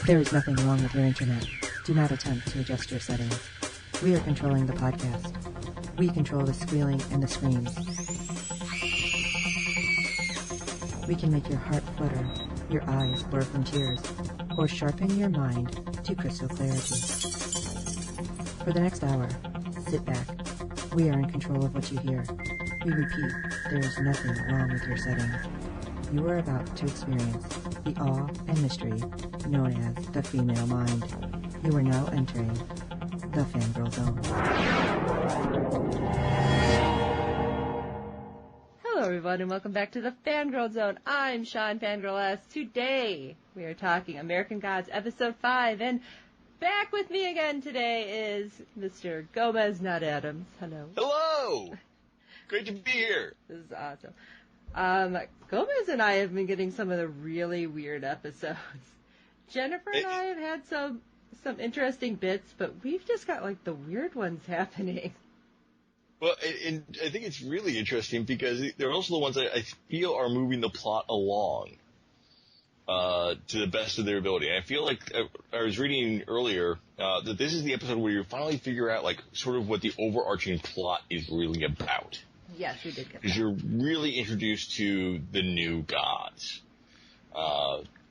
There is nothing wrong with your internet. Do not attempt to adjust your settings. We are controlling the podcast. We control the squealing and the screams. We can make your heart flutter, your eyes blur from tears, or sharpen your mind to crystal clarity. For the next hour, sit back. We are in control of what you hear. We repeat, there is nothing wrong with your settings. You are about to experience the awe and mystery known as the female mind. You are now entering the Fangirl Zone. Hello everyone and welcome back to the Fangirl Zone. I'm Sean Fangirl S. Today we are talking American Gods Episode 5, and back with me again today is Mr. Gomez, not Adams. Hello. Hello! Great to be here. This is awesome. Gomez and I have been getting some of the really weird episodes. Jennifer and I have had some interesting bits, but we've just got like the weird ones happening. Well, and I think it's really interesting because they're also the ones that I feel are moving the plot along to the best of their ability. And I feel like I was reading earlier that this is the episode where you finally figure out like sort of what the overarching plot is really about. Yes, we did get that. Because you're really introduced to the new gods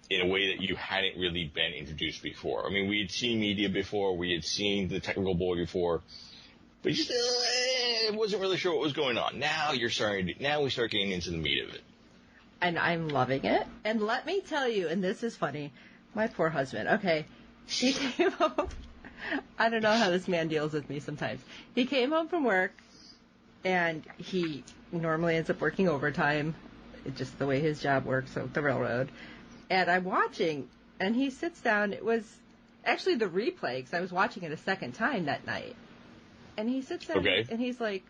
in a way that you hadn't really been introduced before. I mean, we had seen media before, we had seen the technical boy before, but you just wasn't really sure what was going on. Now we start getting into the meat of it. And I'm loving it. And let me tell you, and this is funny, my poor husband, okay, he came home, I don't know how this man deals with me sometimes. He came home from work, and he normally ends up working overtime, just the way his job works at the railroad. And I'm watching, and he sits down. It was actually the replay, because I was watching it a second time that night. And he sits down, and he's like,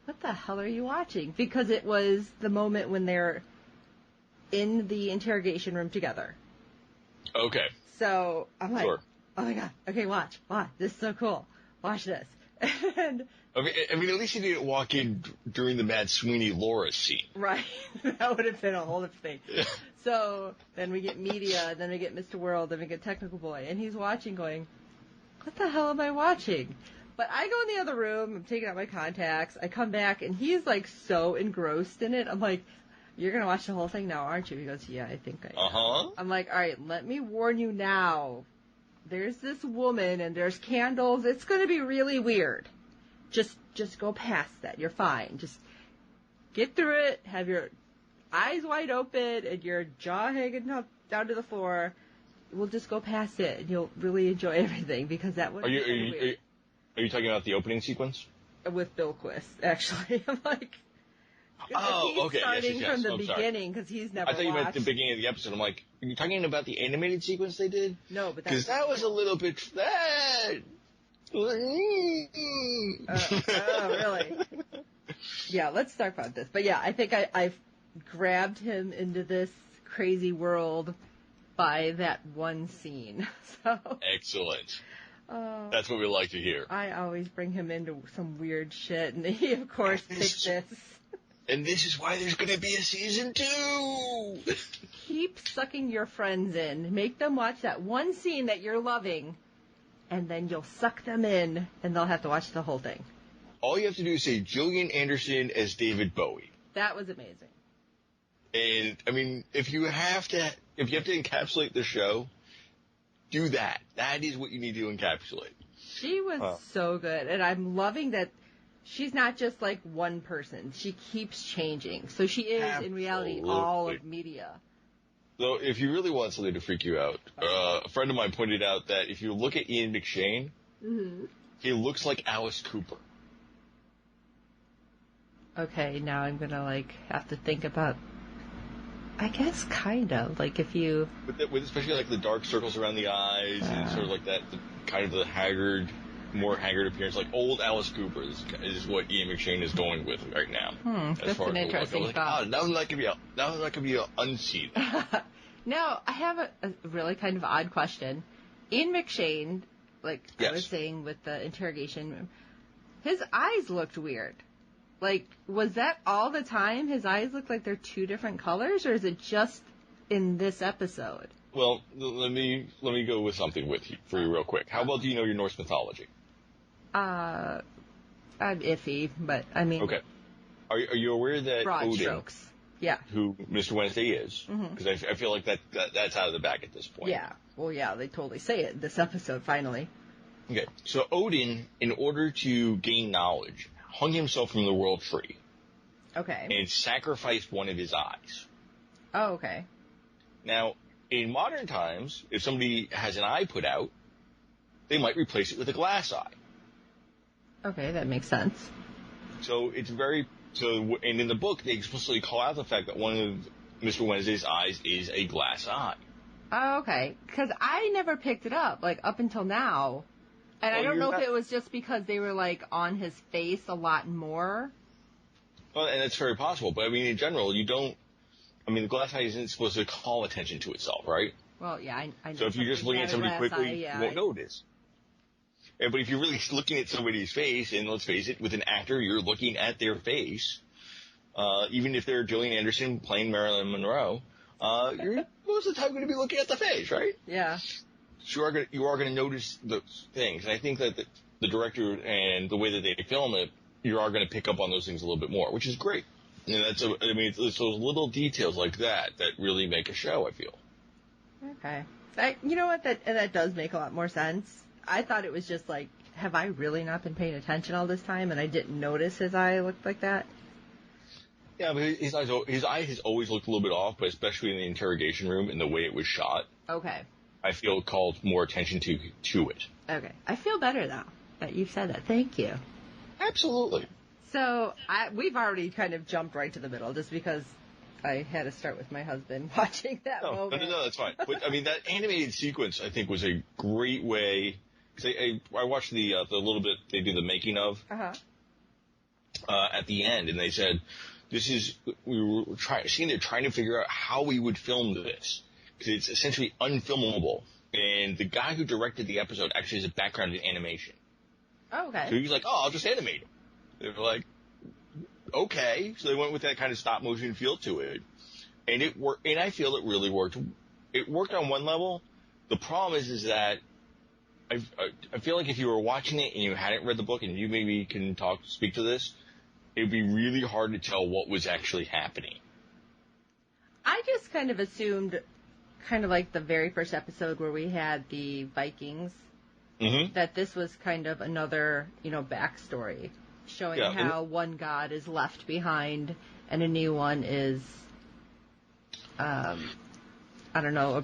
what the hell are you watching? Because it was the moment when they're in the interrogation room together. Okay. So I'm like, sure. Oh my God, okay, watch. This is so cool. Watch this. And I mean, at least he didn't walk in during the Mad Sweeney Laura scene. Right. That would have been a whole different thing. Yeah. So then we get media, then we get Mr. World, then we get Technical Boy. And he's watching going, what the hell am I watching? But I go in the other room, I'm taking out my contacts, I come back, and he's like so engrossed in it. I'm like, you're going to watch the whole thing now, aren't you? He goes, yeah, I think I am. Uh-huh. I'm like, all right, let me warn you now. There's this woman, and there's candles. It's going to be really weird. Just go past that. You're fine. Just get through it. Have your eyes wide open and your jaw hanging down to the floor. We'll just go past it, and you'll really enjoy everything because that would be weird. Are you talking about the opening sequence? With Bill Quist, actually. I'm like, oh, okay. Starting yes. from the beginning because he's never watched. I thought you meant the beginning of the episode. I'm like, are you talking about the animated sequence they did? No, but because that was a little bit. Oh, really? Yeah, let's talk about this. But yeah, I think I've grabbed him into this crazy world by that one scene. So excellent. That's what we like to hear. I always bring him into some weird shit, and he, of course, picked this. And this is why there's going to be a season 2! Keep sucking your friends in. Make them watch that one scene that you're loving, and then you'll suck them in, and they'll have to watch the whole thing. All you have to do is say Gillian Anderson as David Bowie. That was amazing. And, I mean, if you have to encapsulate the show, do that. That is what you need to encapsulate. She was so good, and I'm loving that she's not just like one person. She keeps changing. So she is, in reality, all of media. So if you really want something to freak you out, a friend of mine pointed out that if you look at Ian McShane, he looks like Alice Cooper. Okay, now I'm going to have to think about... I guess kind of if you with especially the dark circles around the eyes and sort of that kind of the more haggard appearance, like old Alice Cooper is what Ian McShane is going with right now. That's an interesting thought. Now that could be unseen. Now I have a really kind of odd question. Ian McShane, yes. I was saying with the interrogation room, his eyes looked weird. Was that all the time? His eyes look like they're two different colors, or is it just in this episode? Well, let me go with something for you real quick. How about do you know your Norse mythology? I'm iffy, but I mean... Okay. Are you aware that broad Odin, strokes. Yeah. who Mr. Wednesday is, because I feel like that's out of the bag at this point. Yeah. Well, yeah, they totally say it in this episode, finally. Okay. So Odin, in order to gain knowledge, hung himself from the world tree. Okay. And sacrificed one of his eyes. Oh, okay. Now, in modern times, if somebody has an eye put out, they might replace it with a glass eye. Okay, that makes sense. So and in the book, they explicitly call out the fact that one of Mr. Wednesday's eyes is a glass eye. Oh, okay. Because I never picked it up, like, up until now. And I don't know if it was just because they were, like, on his face a lot more. Well, and that's very possible. But, I mean, in general, the glass eye isn't supposed to call attention to itself, right? Well, yeah, I know. So if you're just looking at somebody quickly, you won't notice. But if you're really looking at somebody's face, and let's face it, with an actor, you're looking at their face, even if they're Gillian Anderson playing Marilyn Monroe, you're most of the time going to be looking at the face, right? Yeah. So you are going to notice those things. And I think that the director and the way that they film it, you are going to pick up on those things a little bit more, which is great. And it's those little details like that really make a show, I feel. Okay. You know what? That does make a lot more sense. I thought it was just like, have I really not been paying attention all this time and I didn't notice his eye looked like that? Yeah, but his eye has always looked a little bit off, but especially in the interrogation room and the way it was shot. Okay. I feel called more attention to it. Okay. I feel better now that you've said that. Thank you. Absolutely. So we've already kind of jumped right to the middle just because I had to start with my husband watching that moment. No, that's fine. But I mean, that animated sequence I think was a great way. Cause I watched the little bit they do the making of at the end, and they said we were trying to figure out how we would film this because it's essentially unfilmable. And the guy who directed the episode actually has a background in animation. Oh, okay. So he's like, I'll just animate it. They were like, okay. So they went with that kind of stop motion feel to it. And it worked, and I feel it really worked. It worked on one level. The problem is that I feel like if you were watching it and you hadn't read the book and you maybe can speak to this, it'd be really hard to tell what was actually happening. I just kind of assumed, kind of like the very first episode where we had the Vikings, that this was kind of another, backstory showing how one god is left behind and a new one is, I don't know,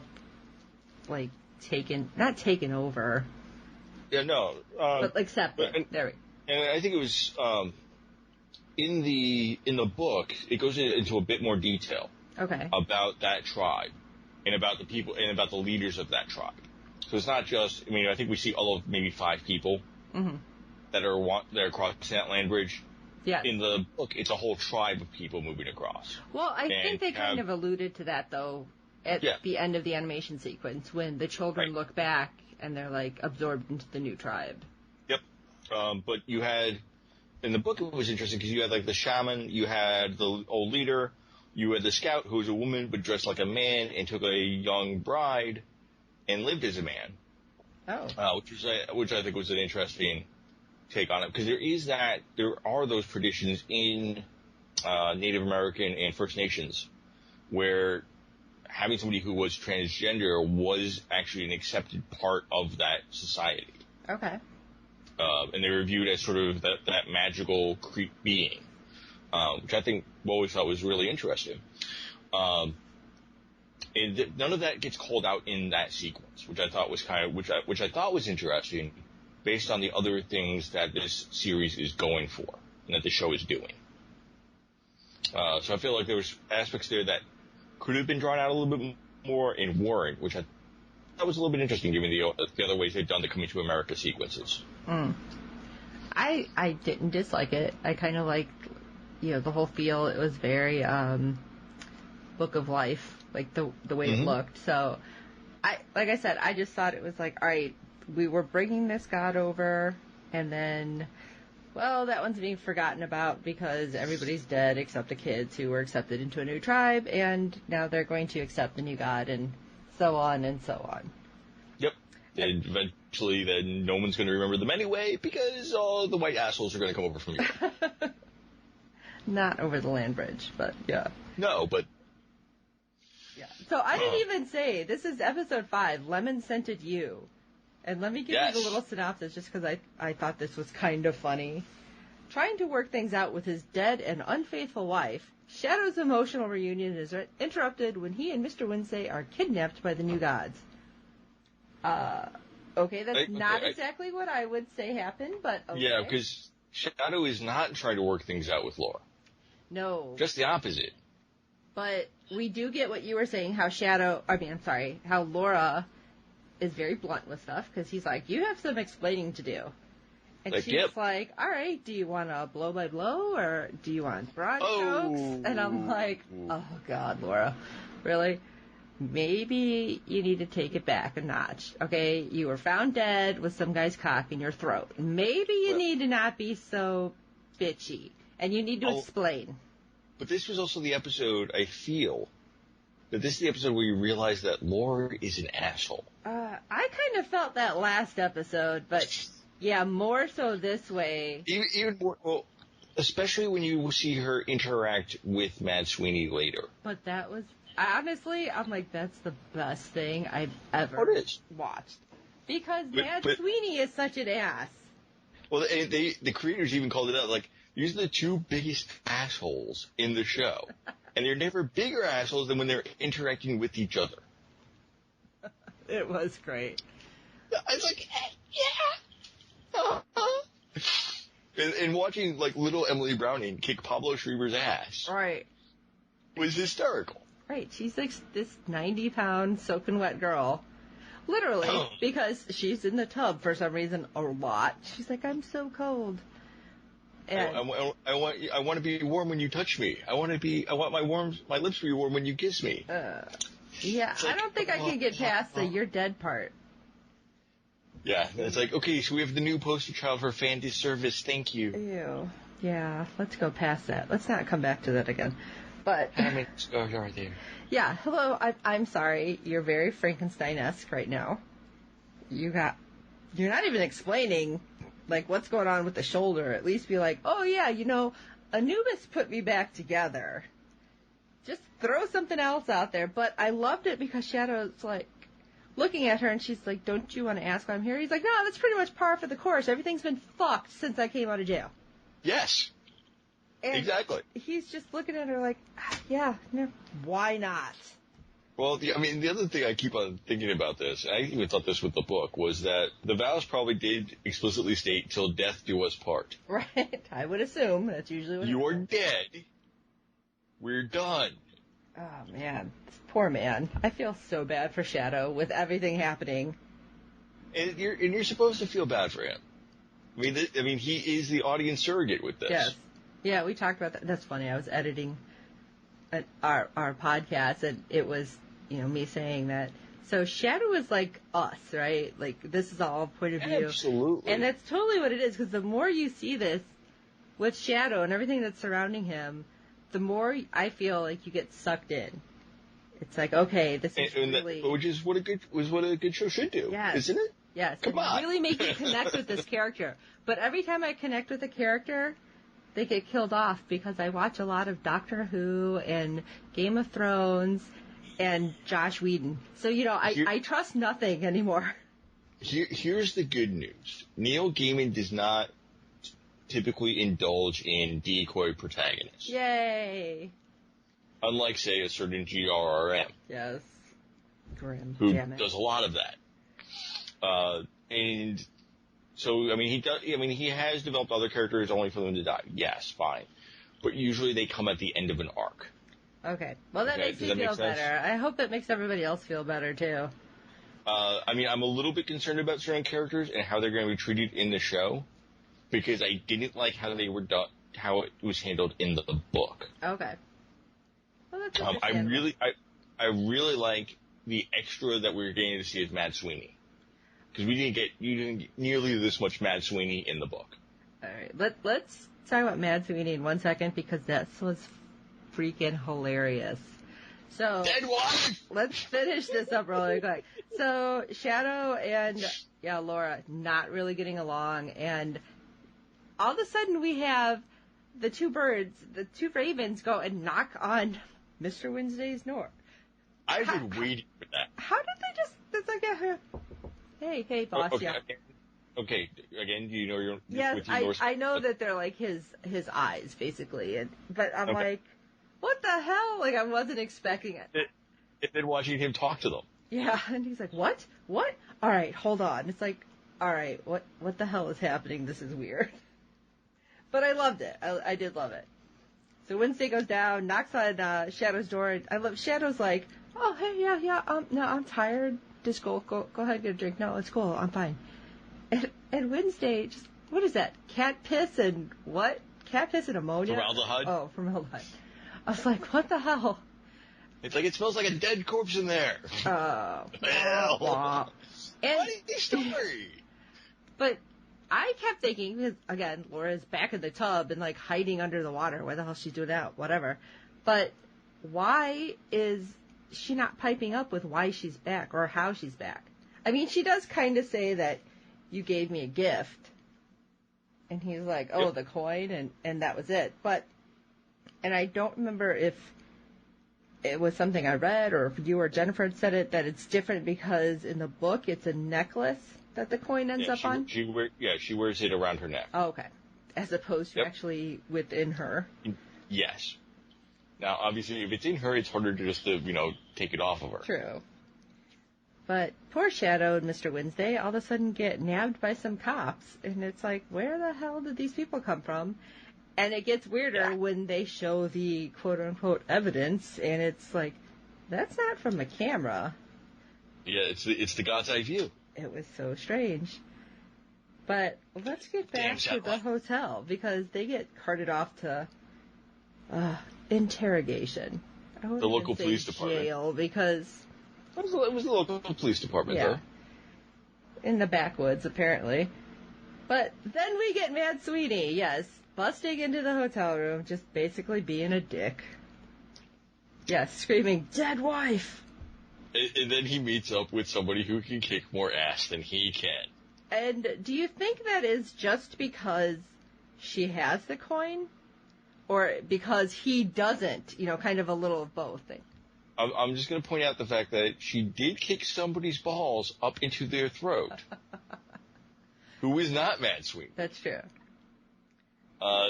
not taken over. Yeah, no. But accepted. There we And I think it was, in the book, it goes into a bit more detail. Okay. About that tribe and about the people and about the leaders of that tribe. So it's not just, I think we see all of maybe 5 people that are crossing that land bridge. Yeah. In the book, it's a whole tribe of people moving across. Well, I think they kind of alluded to that, though, at the end of the animation sequence when the children look back and they're, absorbed into the new tribe. Yep. But you had, in the book it was interesting because you had, the shaman, you had the old leader, you had the scout who was a woman but dressed like a man and took a young bride and lived as a man. Oh. Which I think was an interesting take on it because there are those traditions in Native American and First Nations where having somebody who was transgender was actually an accepted part of that society. Okay. And they were viewed as sort of that magical being, which I think always thought was really interesting. And none of that gets called out in that sequence, which I thought was which I thought was interesting, based on the other things that this series is going for and that the show is doing. So I feel like there was aspects there that could have been drawn out a little bit more and weren't, which that was a little bit interesting given the other ways they've done the Coming to America sequences. I didn't dislike it. I kind of liked, the whole feel. It was very Book of Life, the way it looked. So, like I said, I just thought it was all right, we were bringing this god over, and then, well, that one's being forgotten about because everybody's dead except the kids who were accepted into a new tribe, and now they're going to accept the new god, and so on and so on. Yep. And eventually, then no one's going to remember them anyway because all the white assholes are going to come over from Europe. Not over the land bridge, but yeah. No, but... Yeah. So I didn't even say, this is episode 5, Lemon Scented You. And let me give you the little synopsis just because I thought this was kind of funny. Trying to work things out with his dead and unfaithful wife, Shadow's emotional reunion is interrupted when he and Mr. Wednesday are kidnapped by the new gods. Okay, that's not exactly what I would say happened, but okay. Yeah, because Shadow is not trying to work things out with Laura. No. Just the opposite. But we do get what you were saying, how Laura is very blunt with stuff, because he's like, you have some explaining to do. And she's like, all right, do you want a blow-by-blow, or do you want broad strokes? And I'm like, oh, God, Laura, really? Maybe you need to take it back a notch, okay? You were found dead with some guy's cock in your throat. Maybe you need to not be so bitchy, and you need to explain. But this was also the episode, I feel, that this is the episode where you realize that Laura is an asshole. I kind of felt that last episode, but... Yeah, more so this way. Even more, well, especially when you see her interact with Matt Sweeney later. But that was, honestly, I'm like, that's the best thing I've ever watched. Because Matt Sweeney is such an ass. Well, the creators even called it out, like, these are the two biggest assholes in the show. And they're never bigger assholes than when they're interacting with each other. It was great. I was like, yeah! And watching, like, little Emily Browning kick Pablo Schreiber's ass. Right. Was hysterical. Right. She's like this 90-pound soaking wet girl. Literally. Because she's in the tub for some reason a lot. She's like, I'm so cold. And I want to be warm when you touch me. I want my lips to be warm when you kiss me. Yeah, I don't think I can get past the you're dead part. Yeah, it's like, okay, so we have the new poster child for fan disservice, thank you. Ew. Yeah, let's go past that. Let's not come back to that again. But... right there. Yeah, hello, I'm sorry. You're very Frankenstein-esque right now. You're not even explaining, like, what's going on with the shoulder. At least be like, oh yeah, Anubis put me back together. Just throw something else out there. But I loved it because Shadow's like, looking at her, and she's like, don't you want to ask why I'm here? He's like, no, that's pretty much par for the course. Everything's been fucked since I came out of jail. Yes. And exactly. He's just looking at her like, yeah, no, why not? Well, the other thing I keep on thinking about this, and I even thought this with the book, was that the vows probably did explicitly state, till death do us part. Right. I would assume. That's usually what You're dead. We're done. Oh, man. Poor man. I feel so bad for Shadow with everything happening. And you're supposed to feel bad for him. I mean, he is the audience surrogate with this. Yes. Yeah, we talked about that. That's funny. I was editing our podcast, and it was, me saying that. So Shadow is like us, right? Like, this is all point of view. Absolutely. And that's totally what it is, because the more you see this with Shadow and everything that's surrounding him, the more I feel like you get sucked in. It's like, okay, this is really... Which is what a good show should do, isn't it? Yes. Come on. Really make you connect with this character. But every time I connect with a character, they get killed off because I watch a lot of Doctor Who and Game of Thrones and Joss Whedon. So, I trust nothing anymore. Here's the good news. Neil Gaiman does not typically indulge in decoy protagonists. Yay! Unlike, say, a certain GRRM. Yes. Grim. Who does a lot of that. And so, he has developed other characters only for them to die. Yes, fine. But usually they come at the end of an arc. Okay. Well, that makes me feel better. I hope it makes everybody else feel better, too. I'm a little bit concerned about certain characters and how they're going to be treated in the show. Because I didn't like how they were done, how it was handled in the book. Okay. Well, that's I really like the extra that we were getting to see as Matt Sweeney. Because you didn't get nearly this much Matt Sweeney in the book. All right, let's talk about Matt Sweeney in 1 second because that was freaking hilarious. So Dead wife! let's finish this up really quick. So Shadow and Laura not really getting along, and all of a sudden we have the two ravens go and knock on Mr. Wednesday's door. I've been waiting for that. How did they just? It's like hey, boss, Okay, yeah. Okay, again, do you know your... Yes, with your I know that they're like his eyes, basically, but I'm like, what the hell? Like, I wasn't expecting it. And then watching him talk to them. Yeah, and he's like, what? What? All right, hold on. It's like, all right, what the hell is happening? This is weird. But I loved it. I did love it. So Wednesday goes down, knocks on Shadow's door. I love Shadow's like, oh, hey, yeah, no, I'm tired. Just go ahead and get a drink. No, it's cool. I'm fine. And Wednesday, just, what is that? Cat piss and what? Cat piss and ammonia? Formaldehyde? Oh, formaldehyde. I was like, what the hell? It's like, it smells like a dead corpse in there. Oh. Hell. And, Funny story. But I kept thinking, because, again, Laura's back in the tub and, like, hiding under the water. Why the hell is she doing that? Whatever. But why is she not piping up with why she's back or how she's back? I mean, she does kind of say that you gave me a gift. And he's like, oh, the coin, and that was it. And I don't remember if it was something I read or if you or Jennifer had said it, that it's different because in the book it's a necklace that the coin ends up on. She wears it around her neck. Oh, okay. As opposed to actually within her. Yes. Now, obviously, if it's in her, it's harder to just, take it off of her. True. But poor Shadow and Mr. Wednesday all of a sudden get nabbed by some cops. And it's like, where the hell did these people come from? And it gets weirder when they show the quote-unquote evidence. And it's like, that's not from a camera. Yeah, it's the God's eye view. It was so strange. But let's get back to the hotel, because they get carted off to interrogation. The local police department. Jail, because... It was the local police department, though. In the backwoods, apparently. But then we get Mad Sweeney, yes, busting into the hotel room, just basically being a dick. Yes, screaming, dead wife! And then he meets up with somebody who can kick more ass than he can. And do you think that is just because she has the coin? Or because he doesn't? Kind of a little of both thing. I'm just going to point out the fact that she did kick somebody's balls up into their throat. Who is not Mad Sweeney. That's true.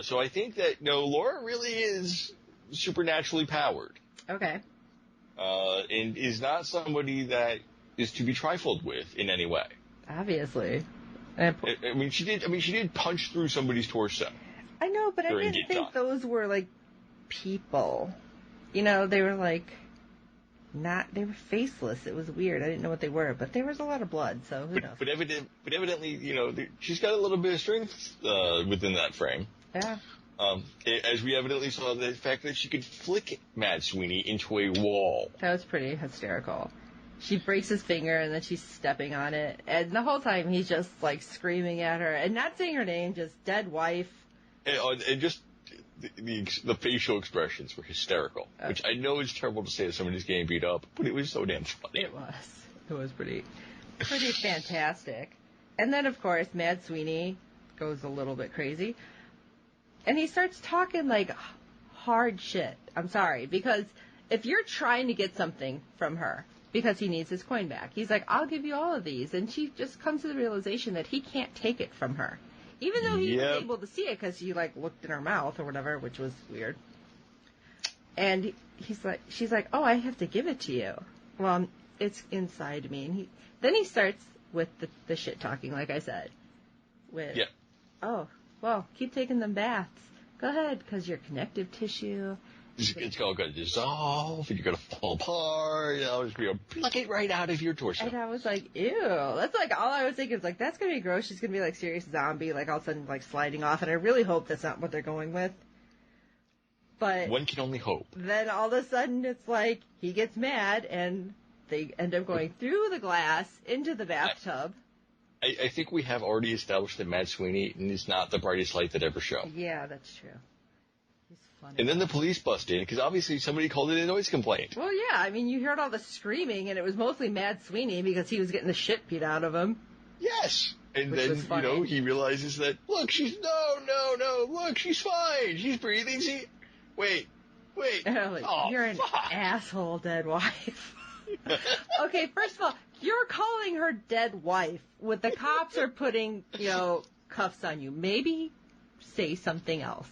So I think that, Laura really is supernaturally powered. Okay. And is not somebody that is to be trifled with in any way. Obviously. She did punch through somebody's torso. I know, but I didn't think those were, like, people. They were, like, they were faceless. It was weird. I didn't know what they were, but there was a lot of blood, so who knows? But evidently, she's got a little bit of strength within that frame. Yeah. As we evidently saw the fact that she could flick Mad Sweeney into a wall. That was pretty hysterical. She breaks his finger, and then she's stepping on it. And the whole time, he's just, like, screaming at her. And not saying her name, just dead wife. And just the facial expressions were hysterical. Okay. Which I know is terrible to say that somebody's getting beat up, but it was so damn funny. It was. It was pretty fantastic. And then, of course, Mad Sweeney goes a little bit crazy. And he starts talking, like, hard shit. I'm sorry. Because if you're trying to get something from her, because he needs his coin back, he's like, I'll give you all of these. And she just comes to the realization that he can't take it from her. Even though he was able to see it because he, like, looked in her mouth or whatever, which was weird. And she's like, oh, I have to give it to you. Well, it's inside me. And then he starts with the shit talking, like I said. Oh, well, keep taking them baths. Go ahead, because your connective tissue. It's all going to dissolve, and you're going to fall apart. It's going to pluck it right out of your torso. And I was like, ew. That's like all I was thinking was like, that's going to be gross. She's going to be like serious zombie, like all of a sudden like sliding off. And I really hope that's not what they're going with. But one can only hope. Then all of a sudden it's like he gets mad and they end up going through the glass into the bathtub. I think we have already established that Mad Sweeney is not the brightest light that ever shone. Yeah, that's true. He's funny. And then the police bust in, because obviously somebody called in a noise complaint. Well, yeah, I mean, you heard all the screaming, and it was mostly Mad Sweeney because he was getting the shit beat out of him. Yes. And Which then, was funny. he realizes that, look, no, look, she's fine. She's breathing. Wait. And I'm like, you're an asshole, dead wife. Okay, first of all, you're calling her dead wife when the cops are putting, cuffs on you. Maybe say something else.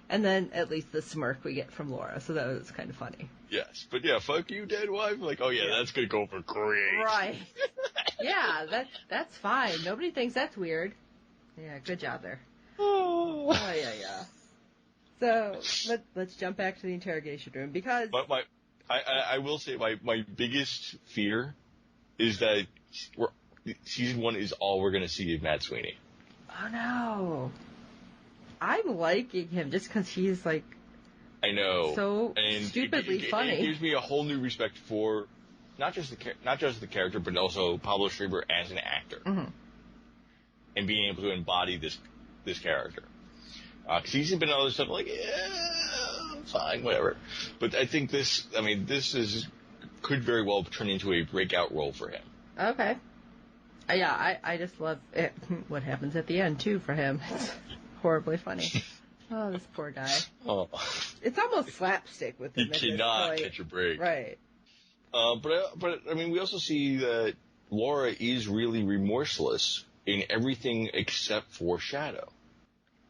And then at least the smirk we get from Laura, so that was kind of funny. Yes, but yeah, fuck you, dead wife. Like, oh yeah, that's gonna go over great. Right. Yeah, that's fine. Nobody thinks that's weird. Yeah, good job there. Oh yeah. So let's jump back to the interrogation room because. But I will say my biggest fear is that season 1 is all we're gonna see of Matt Sweeney. Oh no. I'm liking him just because he's like. I know. So stupidly funny. It gives me a whole new respect for not just the character, but also Pablo Schreiber as an actor, and being able to embody this character. Because he's been in other stuff like, yeah, fine, whatever. But I think this could very well turn into a breakout role for him. Okay. Yeah, I just love it. What happens at the end too for him. It's horribly funny. Oh, this poor guy. Oh. It's almost slapstick with him. He cannot catch a break. Right. But I mean, we also see that Laura is really remorseless in everything except for Shadow.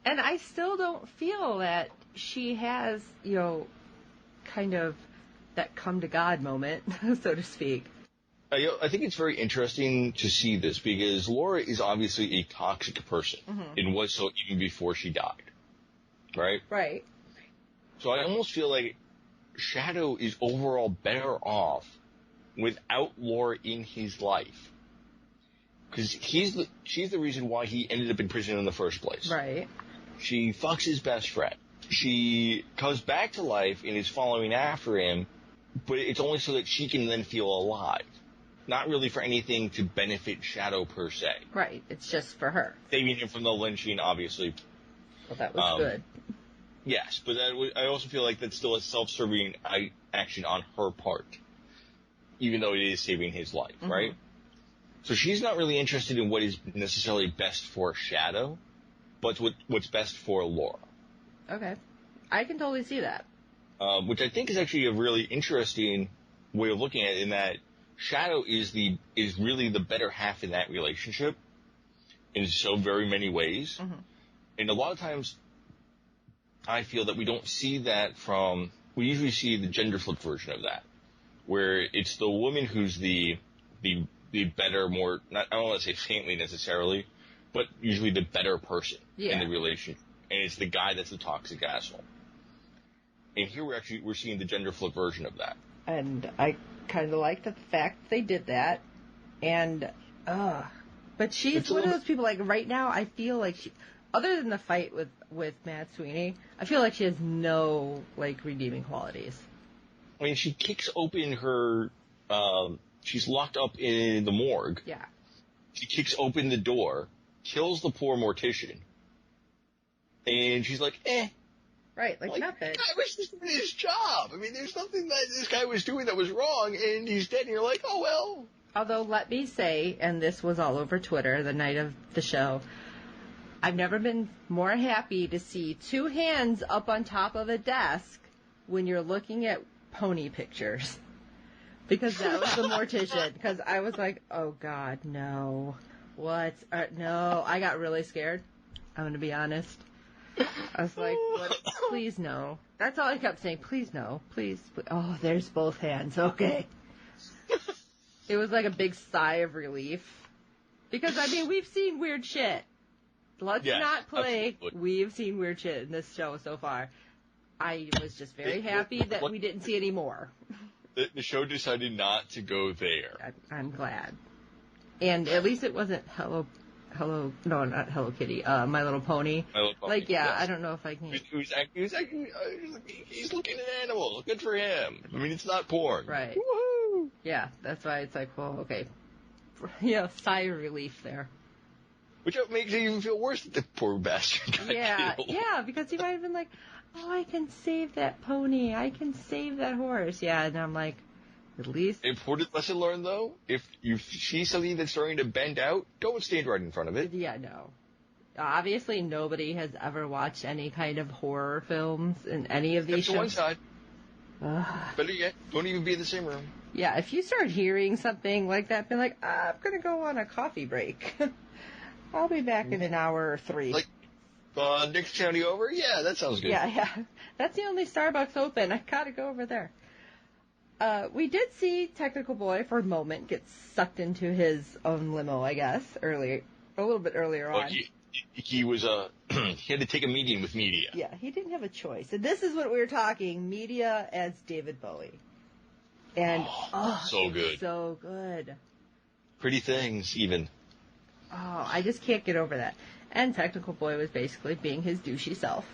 And I still don't feel that she has, kind of that come to God moment, so to speak. I think it's very interesting to see this because Laura is obviously a toxic person and was so even before she died. Right? Right. So I almost feel like Shadow is overall better off without Laura in his life. Because she's the reason why he ended up in prison in the first place. Right. She fucks his best friend. She comes back to life and is following after him, but it's only so that she can then feel alive. Not really for anything to benefit Shadow per se. Right. It's just for her. Saving him from the lynching, obviously. Well, that was good. Yes, but I also feel like that's still a self-serving action on her part, even though it is saving his life, right? So she's not really interested in what is necessarily best for Shadow, but what's best for Laura. Okay. I can totally see that. Which I think is actually a really interesting way of looking at it, in that Shadow is really the better half in that relationship in so very many ways. And a lot of times I feel that we don't see that we usually see the gender flip version of that, where it's the woman who's the better, more, I don't want to say saintly necessarily, but usually the better person in the relationship. And it's the guy that's the toxic asshole. And here we're seeing the gender flip version of that. And I kind of like the fact they did that. And, but she's one of those people, like, right now, I feel like she, other than the fight with Matt Sweeney, I feel like she has no, like, redeeming qualities. I mean, she kicks open her, she's locked up in the morgue. Yeah. She kicks open the door, kills the poor mortician, and she's like, eh. Right, like nothing. I was just doing his job. I mean, there's nothing that this guy was doing that was wrong, and he's dead, and you're like, oh, well. Although, let me say, and this was all over Twitter the night of the show, I've never been more happy to see two hands up on top of a desk when you're looking at pony pictures. Because that was the mortician. Because I was like, oh, God, no. What? No. I got really scared. I'm going to be honest. I was like, what? Please no. That's all I kept saying. Please no. Please. Oh, there's both hands. Okay. It was like a big sigh of relief. Because, I mean, we've seen weird shit. Let's not play. Absolutely. We've seen weird shit in this show so far. I was just very happy that we didn't see any more. The show decided not to go there. I'm glad. And at least it wasn't no, not Hello Kitty, My Little Pony. My Little Pony. Like, yeah, I don't know if I can. He's looking at animals. Good for him. I mean, it's not porn. Right. Woohoo! Yeah, that's why it's like, well, okay. Yeah, sigh of relief there. Which makes it even feel worse that the poor bastard got killed. Yeah, because he might have been like, oh, I can save that pony. I can save that horse. Yeah, and I'm like, at least. Important lesson learned, though. If you see something that's starting to bend out, don't stand right in front of it. Yeah, no. Obviously, nobody has ever watched any kind of horror films in any of these Except to one shows. side. Better yet, don't even be in the same room. Yeah, if you start hearing something like that, be like, I'm going to go on a coffee break. I'll be back in an hour or 3. Like, Nick's County over? Yeah, that sounds good. Yeah. That's the only Starbucks open. I got to go over there. We did see Technical Boy for a moment get sucked into his own limo, I guess, a little bit earlier on. He was he had to take a meeting with media. Yeah, he didn't have a choice. And this is what we were talking, media as David Bowie. And so good. So good. Pretty Things, even. Oh, I just can't get over that. And Technical Boy was basically being his douchey self.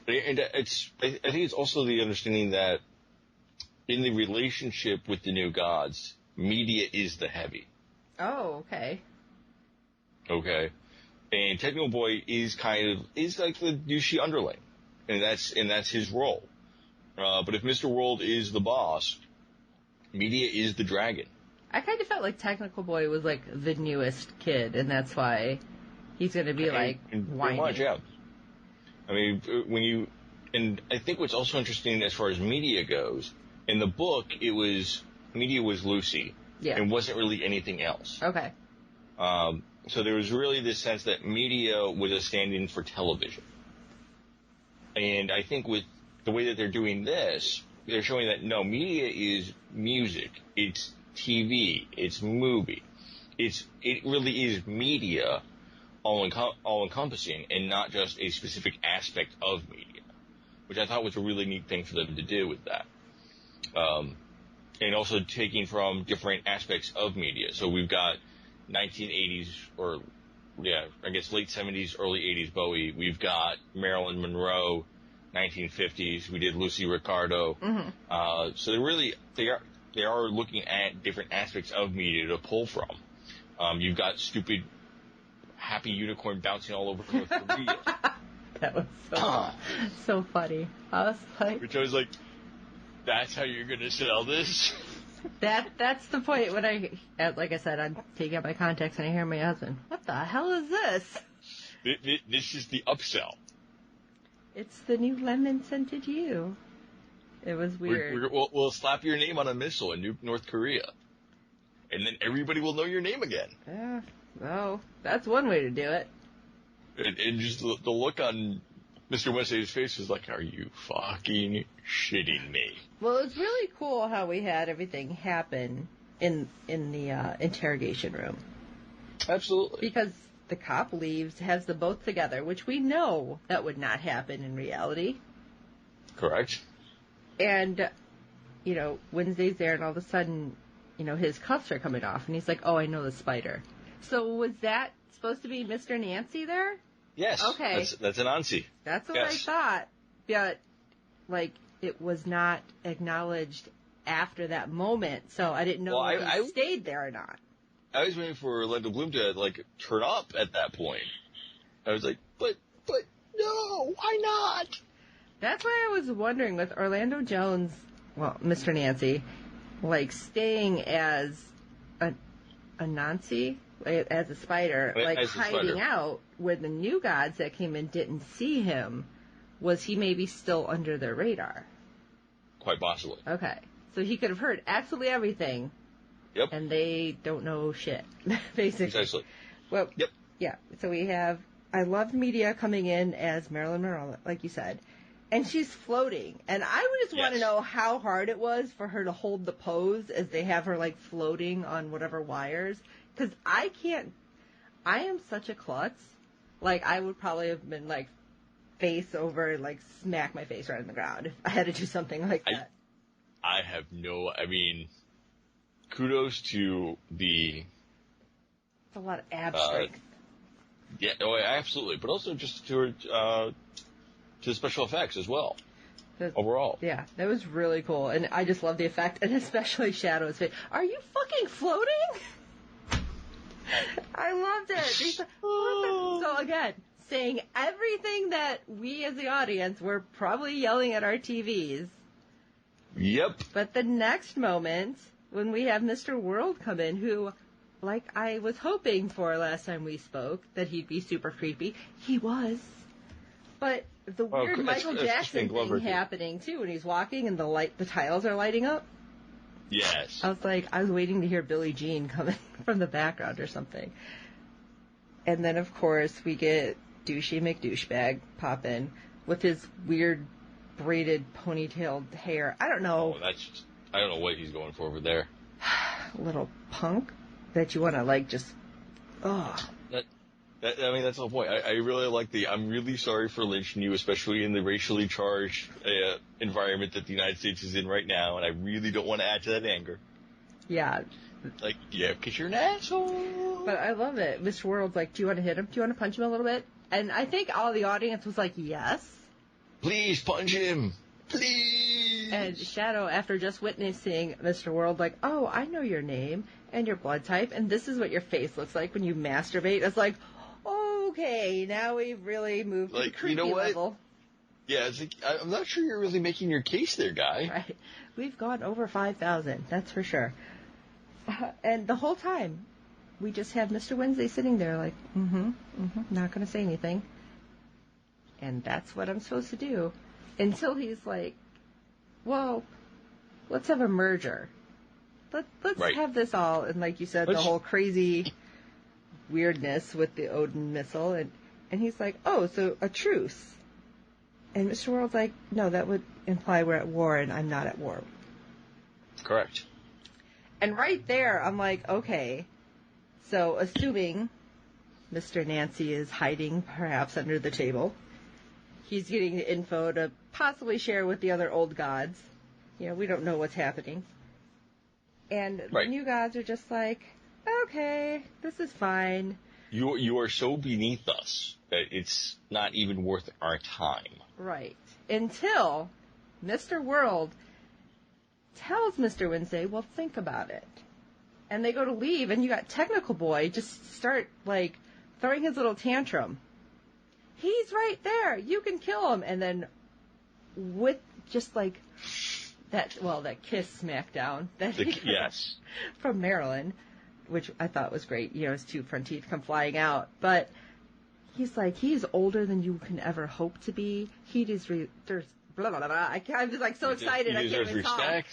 And I think it's also the understanding that in the relationship with the new gods, media is the heavy. Oh, okay. Okay. And Technical Boy is like the douchey underling. And that's his role. But if Mr. World is the boss, media is the dragon. I kind of felt like Technical Boy was like the newest kid, and that's why he's going to be like whiny. Pretty much, yeah. I mean, and I think what's also interesting as far as media goes, in the book, media was Lucy. Yeah. And wasn't really anything else. Okay. So there was really this sense that media was a stand-in for television. And I think with the way that they're doing this, they're showing that, no, media is music, it's TV, it's movie. It really is media all-encompassing and not just a specific aspect of media, which I thought was a really neat thing for them to do with that. And also taking from different aspects of media. So we've got 1980s late 70s, early 80s Bowie. We've got Marilyn Monroe, 1950s. We did Lucy Ricardo. Mm-hmm. So they are looking at different aspects of media to pull from. You've got stupid happy unicorn bouncing all over North Korea. That was so funny. I was like, that's how you're gonna sell this? That's the point when like I said, I'm taking out my contacts and I hear my husband, what the hell is this? This is the upsell. It's the new lemon scented you. It was weird. We'll slap your name on a missile and nuke North Korea. And then everybody will know your name again. Yeah, well, that's one way to do it. And just the look on Mr. Wednesday's face was like, are you fucking shitting me? Well, it's really cool how we had everything happen in the interrogation room. Absolutely. Because the cop leaves, has them both together, which we know that would not happen in reality. Correct. And, Wednesday's there, and all of a sudden, his cuffs are coming off, and he's like, oh, I know the spider. So was that supposed to be Mr. Nancy there? Yes. Okay. That's an Nancy. That's what I thought. But, it was not acknowledged after that moment, so I didn't know if he stayed there or not. I was waiting for Orlando Bloom to, turn up at that point. I was like, but no, why not? That's why I was wondering with Orlando Jones, well, Mr. Nancy, staying as a Nancy, as a spider, hiding out where the new gods that came in didn't see him. Was he maybe still under their radar? Quite possibly. Okay. So he could have heard absolutely everything. Yep. And they don't know shit, basically. Precisely. Well, yep. Yeah. So we have, I loved media coming in as Marilyn Monroe, like you said. And she's floating. And I would just want to know how hard it was for her to hold the pose as they have her, floating on whatever wires. Because I am such a klutz. I would probably have been, face over, smack my face right on the ground if I had to do something like that. I have kudos to the... It's a lot of ab strength. Yeah, absolutely. But also just to the special effects as well. Overall. Yeah, that was really cool. And I just love the effect, and especially Shadow's face. Are you fucking floating? I loved it. So again, saying everything that we as the audience were probably yelling at our TVs. Yep. But the next moment, when we have Mr. World come in, who, like I was hoping for last time we spoke, that he'd be super creepy, he was. But the weird Michael Jackson thing happening too, when he's walking and the tiles are lighting up. Yes. I was waiting to hear Billie Jean coming from the background or something. And then, of course, we get Douchey McDouchebag pop in with his weird braided ponytailed hair. I don't know. Oh, I don't know what he's going for over there. Little punk that you want to, like, just, ugh. That's the whole point. I really like I'm really sorry for lynching you, especially in the racially charged environment that the United States is in right now, and I really don't want to add to that anger. Yeah. Like, yeah, because you're an asshole. But I love it. Mr. World's like, do you want to hit him? Do you want to punch him a little bit? And I think all the audience was like, yes. Please punch him. Please. And Shadow, after just witnessing Mr. World, like, oh, I know your name and your blood type, and this is what your face looks like when you masturbate. It's like, okay, now we've really moved to the creepy level. Yeah, it's like, I'm not sure you're really making your case there, guy. Right. We've gone over 5,000, that's for sure. And the whole time, we just have Mr. Wednesday sitting there like, not going to say anything. And that's what I'm supposed to do. Until he's like, well, let's have a merger. Let's have this all, and like you said, the whole crazy weirdness with the Odin missile, and he's like, oh, so a truce. And Mr. World's like, no, that would imply we're at war, and I'm not at war. Correct. And right there, I'm like, okay, so assuming Mr. Nancy is hiding perhaps under the table, he's getting the info to possibly share with the other old gods. You know, we don't know what's happening. And the new gods are just like, okay, this is fine. You are so beneath us that it's not even worth our time. Right. Until Mr. World tells Mr. Wednesday, well, think about it. And they go to leave, and you got Technical Boy just start, like, throwing his little tantrum. He's right there. You can kill him. And then with just, like, that kiss smackdown yes. from Marilyn, which I thought was great. You know, his two front teeth come flying out. But he's like, he's older than you can ever hope to be. He there's blah, blah, blah, blah. I'm just like so excited. I can't even talk.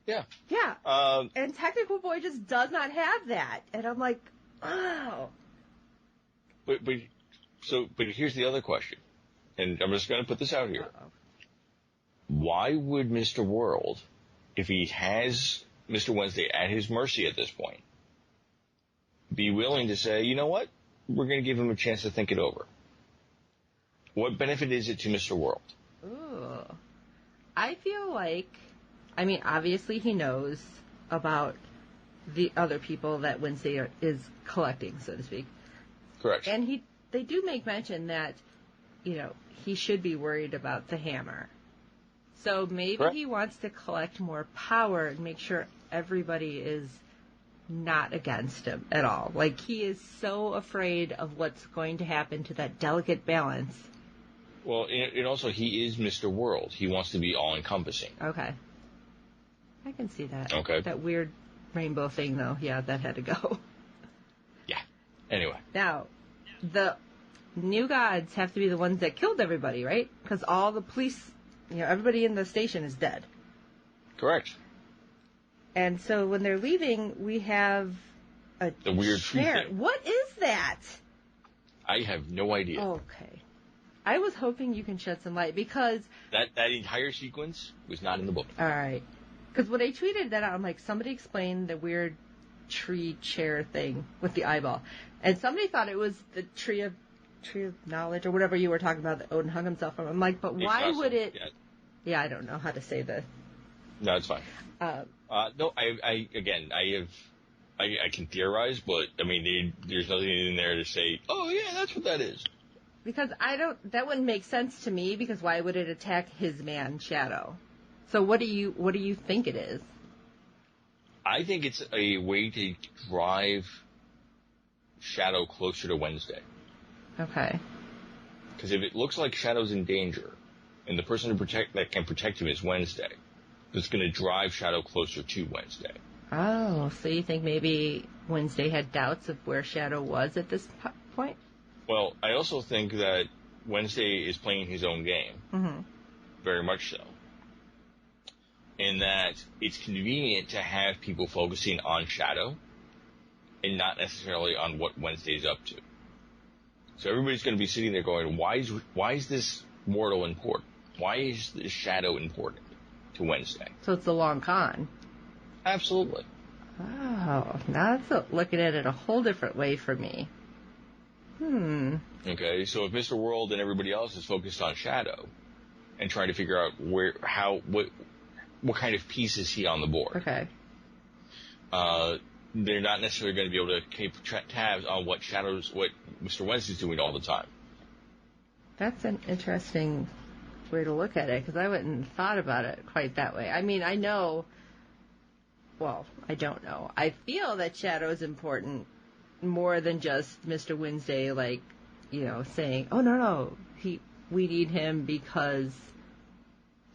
Yeah. Yeah. And Technical Boy just does not have that. And I'm like, oh. But here's the other question. And I'm just going to put this out here. Uh-oh. Why would Mr. World, if he has Mr. Wednesday at his mercy at this point, be willing to say, you know what? We're going to give him a chance to think it over. What benefit is it to Mr. World? Ooh. I feel like, I mean, obviously he knows about the other people that Wednesday is collecting, so to speak. Correct. And they do make mention that, you know, he should be worried about the hammer. So maybe he wants to collect more power and make sure everybody is not against him at all. Like, he is so afraid of what's going to happen to that delicate balance. Well, and also, he is Mr. World. He wants to be all-encompassing. Okay. I can see that. Okay. That weird rainbow thing, though. Yeah, that had to go. Yeah. Anyway. Now, the new gods have to be the ones that killed everybody, right? Because all the police, you know, everybody in the station is dead. Correct. And so when they're leaving, we have the weird tree thing. What is that? I have no idea. Okay. I was hoping you can shed some light because that entire sequence was not in the book. All right. Because when I tweeted that out, I'm like, somebody explain the weird tree chair thing with the eyeball. And somebody thought it was the tree of knowledge or whatever you were talking about that Odin hung himself from. I'm like, but why would it... Yeah, I don't know how to say this. No, it's fine. No, I can theorize, but I mean, there's nothing in there to say, oh yeah, that's what that is. Because that wouldn't make sense to me, because why would it attack his man, Shadow? So what do you think it is? I think it's a way to drive Shadow closer to Wednesday. Okay. Because if it looks like Shadow's in danger, and the person that can protect him is Wednesday, it's going to drive Shadow closer to Wednesday. Oh, so you think maybe Wednesday had doubts of where Shadow was at this point? Well, I also think that Wednesday is playing his own game. Mm-hmm. Very much so. In that it's convenient to have people focusing on Shadow and not necessarily on what Wednesday's up to. So everybody's going to be sitting there going, why is this mortal important? Why is this Shadow important to Wednesday? So it's the long con. Absolutely. Oh, now that's looking at it a whole different way for me. Okay, so if Mr. World and everybody else is focused on Shadow and trying to figure out what kind of piece is he on the board. Okay. They're not necessarily going to be able to keep tabs on what Mr. Wednesday's doing all the time. That's an interesting way to look at it, because I wouldn't have thought about it quite that way. I mean, I know, well, I don't know. I feel that Shadow is important more than just Mr. Wednesday, like, saying, oh, no, we need him because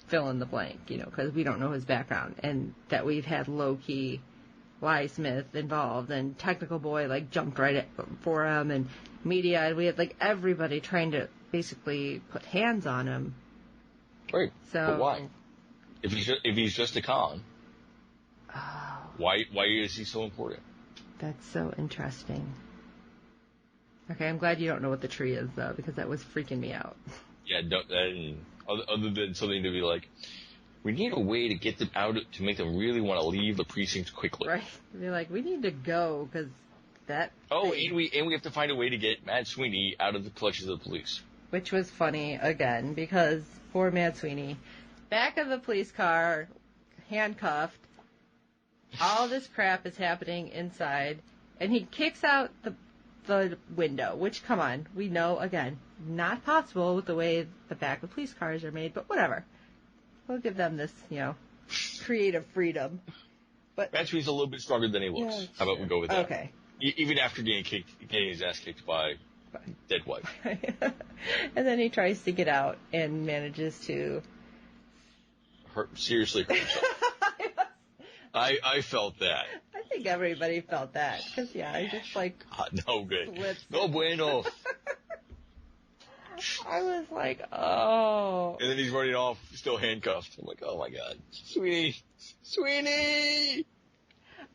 fill in the blank, because we don't know his background, and that we've had low-key Smith involved, and Technical Boy, jumped right for him, and media, and we had, everybody trying to basically put hands on him. Right. So, but why? If he's just a con, why is he so important? That's so interesting. Okay, I'm glad you don't know what the tree is, though, because that was freaking me out. Yeah, other than something to be like, we need a way to get them out to make them really want to leave the precinct quickly. Right. Be like, we need to go because that. Oh, and we have to find a way to get Matt Sweeney out of the clutches of the police. Which was funny again because poor Matt Sweeney, back of the police car, handcuffed. All this crap is happening inside, and he kicks out the window. Which, come on, we know again, not possible with the way the back of police cars are made, but whatever. We'll give them this, creative freedom. But Matt Sweeney's a little bit stronger than he looks. Yeah, how about we go with that? Okay. Even after getting his ass kicked by dead wife. And then he tries to get out and manages to seriously hurt himself. I felt that. I think everybody felt that. Because, I just God, no good. Slips. No bueno. I was like, oh. And then he's running off, still handcuffed. I'm like, oh my God. Sweeney!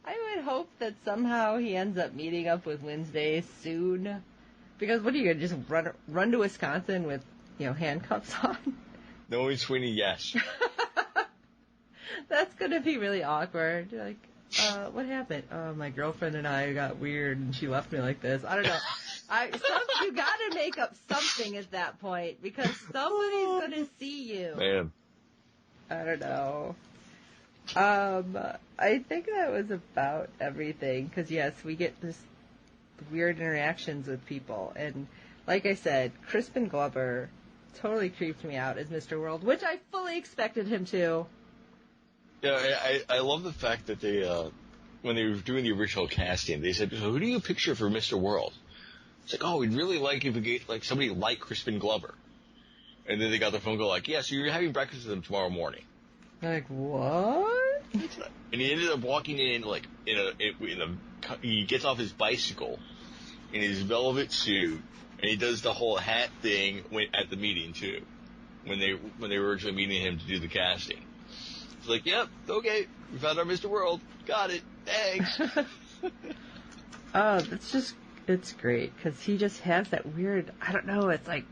I would hope that somehow he ends up meeting up with Wednesday soon. Because what are you going to just run to Wisconsin with, handcuffs on? Knowing Sweeney, yes. That's going to be really awkward. Like, what happened? Oh, my girlfriend and I got weird and she left me like this. I don't know. You got to make up something at that point because somebody's going to see you. Man. I don't know. I think that was about everything because, yes, we get this weird interactions with people. And like I said, Crispin Glover totally creeped me out as Mr. World, which I fully expected him to. Yeah, I love the fact that they, when they were doing the original casting, they said, so who do you picture for Mr. World? It's like, oh, we'd really like if we get somebody like Crispin Glover. And then they got the phone call yeah, so you're having breakfast with him tomorrow morning. Like, what? And he ended up walking in, he gets off his bicycle in his velvet suit, and he does the whole hat thing at the meeting, too, when they were originally meeting him to do the casting. It's like, yep, okay, we found our Mr. World. Got it. Thanks. Oh, it's great, because he just has that weird, I don't know, it's like,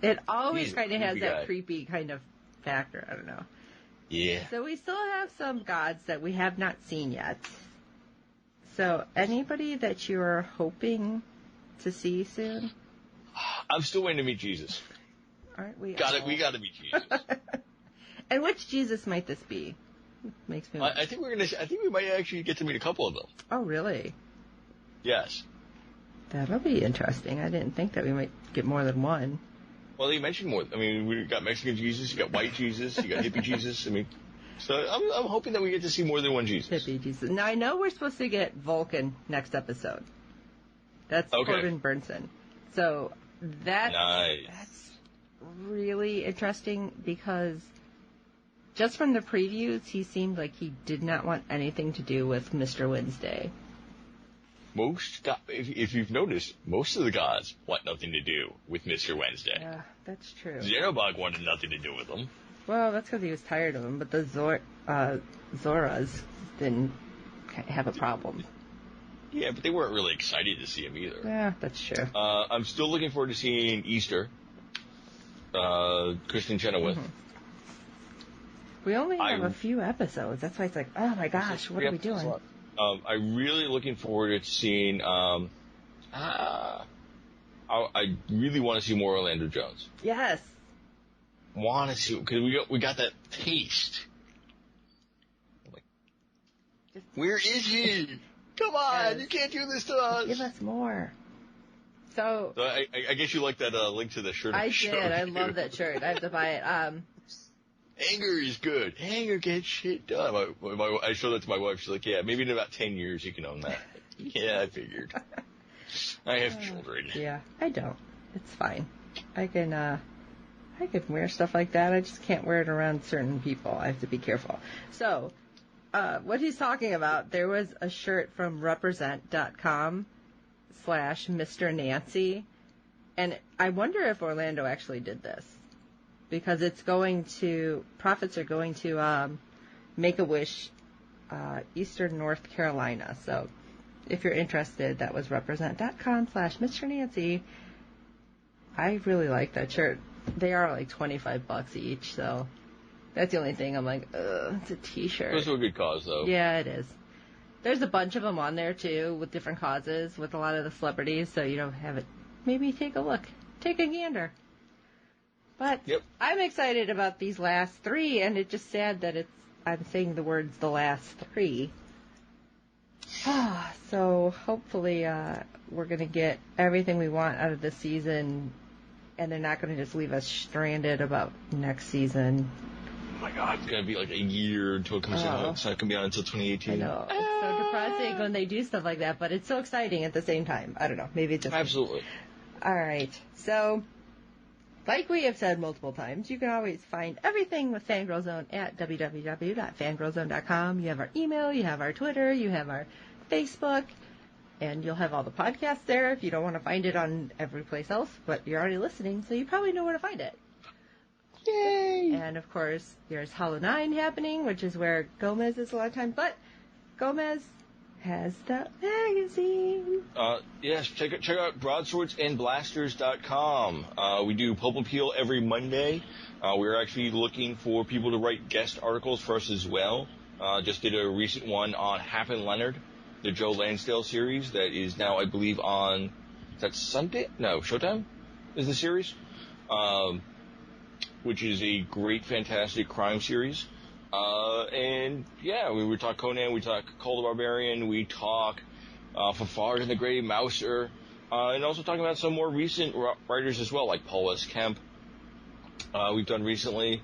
it always kind of has that creepy kind of factor, I don't know. Yeah. So we still have some gods that we have not seen yet. So anybody that you're hoping to see soon? I'm still waiting to meet Jesus. Aren't we? We got to meet Jesus. And which Jesus might this be? Makes me. I think we might actually get to meet a couple of them. Oh, really? Yes. That'll be interesting. I didn't think that we might get more than one. Well, they mentioned more. I mean, we got Mexican Jesus, you got white Jesus, you got hippie Jesus. I mean, so I'm hoping that we get to see more than one Jesus. Hippie Jesus. Now, I know we're supposed to get Vulcan next episode. That's okay. Corbin Burnson. So that's Nice. really interesting because just from the previews, he seemed like he did not want anything to do with Mr. Wednesday. If you've noticed, most of the gods want nothing to do with Mr. Wednesday. Yeah, that's true. Xenobog wanted nothing to do with him. Well, that's because he was tired of him, but the Zoras didn't have a problem. Yeah, but they weren't really excited to see him either. Yeah, that's true. I'm still looking forward to seeing Easter. Kristen Chenoweth. Mm-hmm. We only have a few episodes. That's why it's like, oh my gosh, what are we doing? I'm really looking forward to seeing. I really want to see more Orlando Jones. Yes. Want to see, because we got that taste. Like, where is he? Come on, you can't do this to us. Give us more. So I guess you like that link to the shirt. I did. I love that shirt. I have to buy it. Anger is good. Anger gets shit done. I showed that to my wife. She's like, yeah, maybe in about 10 years you can own that. Yeah, I figured. I have children. Yeah, I don't. It's fine. I can wear stuff like that. I just can't wear it around certain people. I have to be careful. So, what he's talking about, there was a shirt from represent.com/Mr. Nancy, and I wonder if Orlando actually did this. Because profits are going to Make-A-Wish, Eastern North Carolina. So if you're interested, that was represent.com/Mr. Nancy. I really like that shirt. They are like $25 each, so that's the only thing I'm like, ugh, it's a t-shirt. It's a good cause, though. Yeah, it is. There's a bunch of them on there, too, with different causes, with a lot of the celebrities, so you don't have it. Maybe take a look. Take a gander. But I'm excited about these last three, and it's just sad that I'm saying the words the last three. So hopefully we're going to get everything we want out of this season, and they're not going to just leave us stranded about next season. Oh my God, it's going to be like a year until it comes out. It's not going to be out until 2018. I know. It's so depressing when they do stuff like that, but it's so exciting at the same time. I don't know. Maybe it's just... Absolutely. All right. So... like we have said multiple times, you can always find everything with Fangirl Zone at www.fangirlzone.com. You have our email, you have our Twitter, you have our Facebook, and you'll have all the podcasts there if you don't want to find it on every place else, but you're already listening, so you probably know where to find it. Yay! And, of course, there's Hollow 9 happening, which is where Gomez is a lot of time, but Gomez has the magazine. Yes, check out broadswordsandblasters.com. We do Pulp Appeal every Monday. We're actually looking for people to write guest articles for us as well. Just did a recent one on Happen Leonard, the Joe Lansdale series that is now, I believe, on, is that Sunday? No, Showtime is the series, which is a great, fantastic crime series. And yeah, we talk Conan, we talk Call the Barbarian, we talk Fafard and the Grey Mouser, and also talking about some more recent writers as well, like Paul S. Kemp. We've done recently.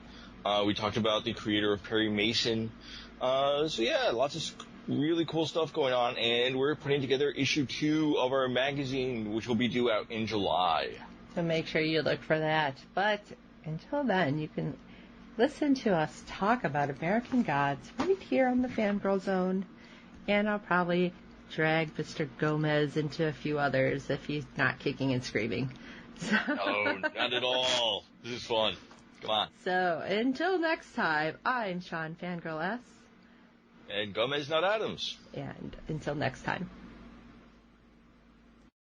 We talked about the creator of Perry Mason. So yeah, lots of really cool stuff going on, and we're putting together issue 2 of our magazine, which will be due out in July. So make sure you look for that. But until then, you can listen to us talk about American Gods right here on the Fangirl Zone, and I'll probably drag Mr. Gomez into a few others if he's not kicking and screaming. So. No, not at all. This is fun. Come on. So, until next time, I'm Sean Fangirl S. And Gomez, not Adams. And until next time.